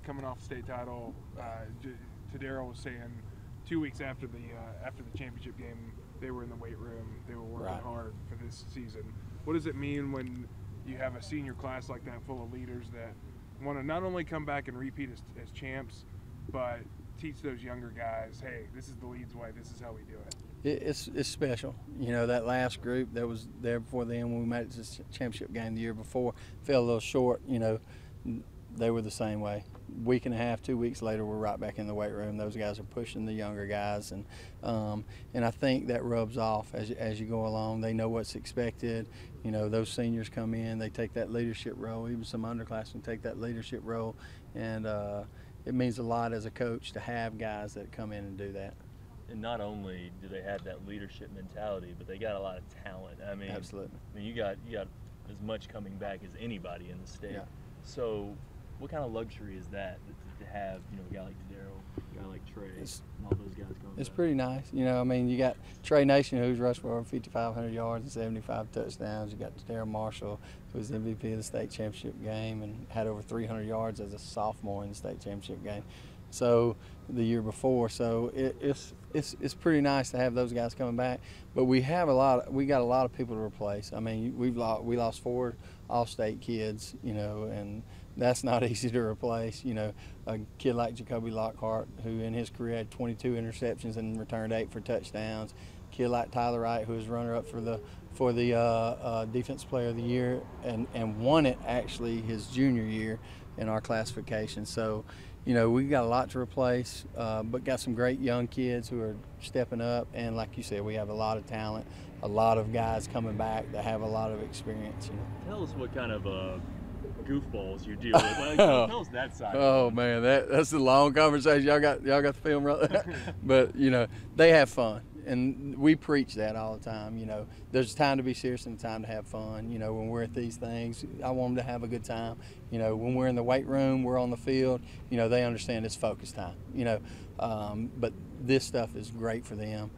coming off state title. Tadero was saying 2 weeks after the championship game, they were in the weight room. They were working hard for this season. What does it mean when you have a senior class like that full of leaders that want to not only come back and repeat as champs, but teach those younger guys, hey, this is the Leeds way, this is how we do it? It's special. You know, that last group that was there before them when we made it to the championship game the year before fell a little short. You know, they were the same way. Week and a half, 2 weeks later, we're right back in the weight room. Those guys are pushing the younger guys, and I think that rubs off as you go along. They know what's expected. You know, those seniors come in, they take that leadership role. Even some underclassmen take that leadership role, and it means a lot as a coach to have guys that come in and do that. And not only do they have that leadership mentality, but they got a lot of talent. I mean, absolutely. I mean, you got as much coming back as anybody in the state. Yeah. So, what kind of luxury is that to have, you know, a guy like Daryl, a guy like Trey, and all those guys going? It's pretty nice. You know, I mean, you got Trey Nation, who's rushed for over 5,500 yards and 75 touchdowns. You got Daryl Marshall, who was MVP of the state championship game and had over 300 yards as a sophomore in the state championship game. So the year before, so it's pretty nice to have those guys coming back. But we got a lot of people to replace. I mean, we lost 4 all-state kids, you know, and that's not easy to replace. You know, a kid like Jacoby Lockhart, who in his career had 22 interceptions and returned 8 for touchdowns. A kid like Tyler Wright, who was runner-up for the Defense Player of the Year and won it actually his junior year in our classification. So, you know, we got a lot to replace, but got some great young kids who are stepping up. And like you said, we have a lot of talent, a lot of guys coming back that have a lot of experience. You know. Tell us what kind of goofballs you deal with. Tell us that side. Oh man, that's a long conversation. Y'all got the film right there. But you know, they have fun. And we preach that all the time. You know, there's time to be serious and time to have fun. You know, when we're at these things, I want them to have a good time. You know, when we're in the weight room, we're on the field, you know, they understand it's focus time, you know. But this stuff is great for them.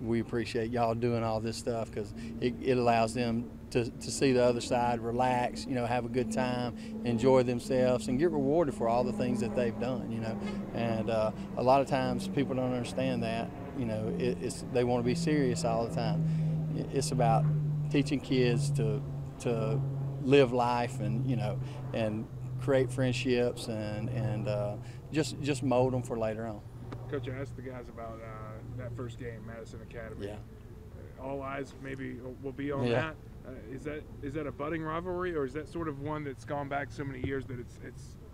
We appreciate y'all doing all this stuff because it allows them to see the other side, relax, you know, have a good time, enjoy themselves, and get rewarded for all the things that they've done, you know. And a lot of times people don't understand that. You know, they want to be serious all the time. It's about teaching kids to live life and, you know, and create friendships and just mold them for later on. Coach, I asked the guys about that first game, Madison Academy. Yeah. All eyes maybe will be on that. Is that a budding rivalry, or is that sort of one that's gone back so many years that it's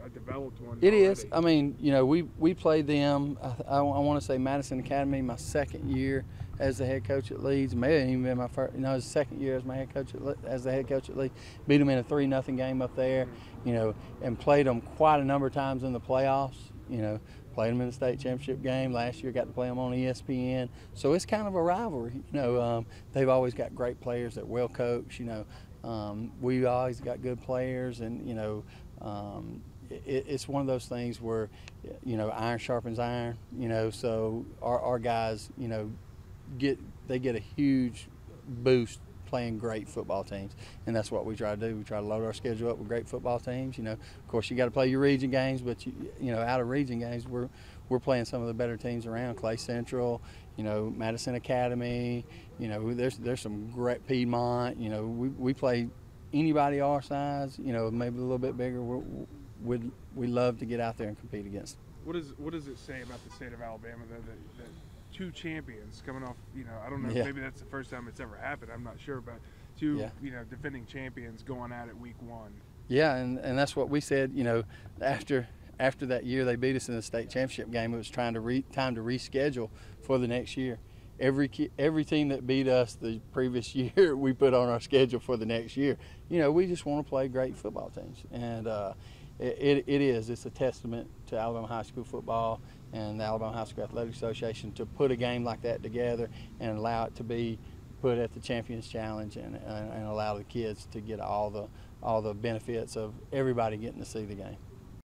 a developed one? It already is. I mean, you know, we played them. I want to say Madison Academy my second year as the head coach at Leeds. May have even been my first. You know, it was the second year as my head coach as the head coach at Leeds. Beat them in a 3-0 game up there. You know, and played them quite a number of times in the playoffs. You know. Played them in the state championship game. Last year got to play them on ESPN. So it's kind of a rivalry. You know, they've always got great players that well coached. You know, we always got good players, and you know, it's one of those things where, you know, iron sharpens iron. You know, so our guys, you know, get a huge boost playing great football teams, and that's what we try to do. We try to load our schedule up with great football teams. You know, of course, you got to play your region games, but you know, out of region games, we're playing some of the better teams around. Clay Central, you know, Madison Academy. You know, there's some great Piedmont. You know, we play anybody our size. You know, maybe a little bit bigger. We love to get out there and compete against them. What does it say about the state of Alabama though that 2 champions coming off, you know, I don't know, maybe that's the first time it's ever happened, I'm not sure, but 2, you know, defending champions going at it week 1. Yeah, and that's what we said, you know, after that year they beat us in the state championship game, it was time to reschedule for the next year. Every team that beat us the previous year, we put on our schedule for the next year. You know, we just want to play great football teams, and it's a testament to Alabama high school football and the Alabama High School Athletic Association to put a game like that together and allow it to be put at the Champions Challenge and allow the kids to get all the benefits of everybody getting to see the game.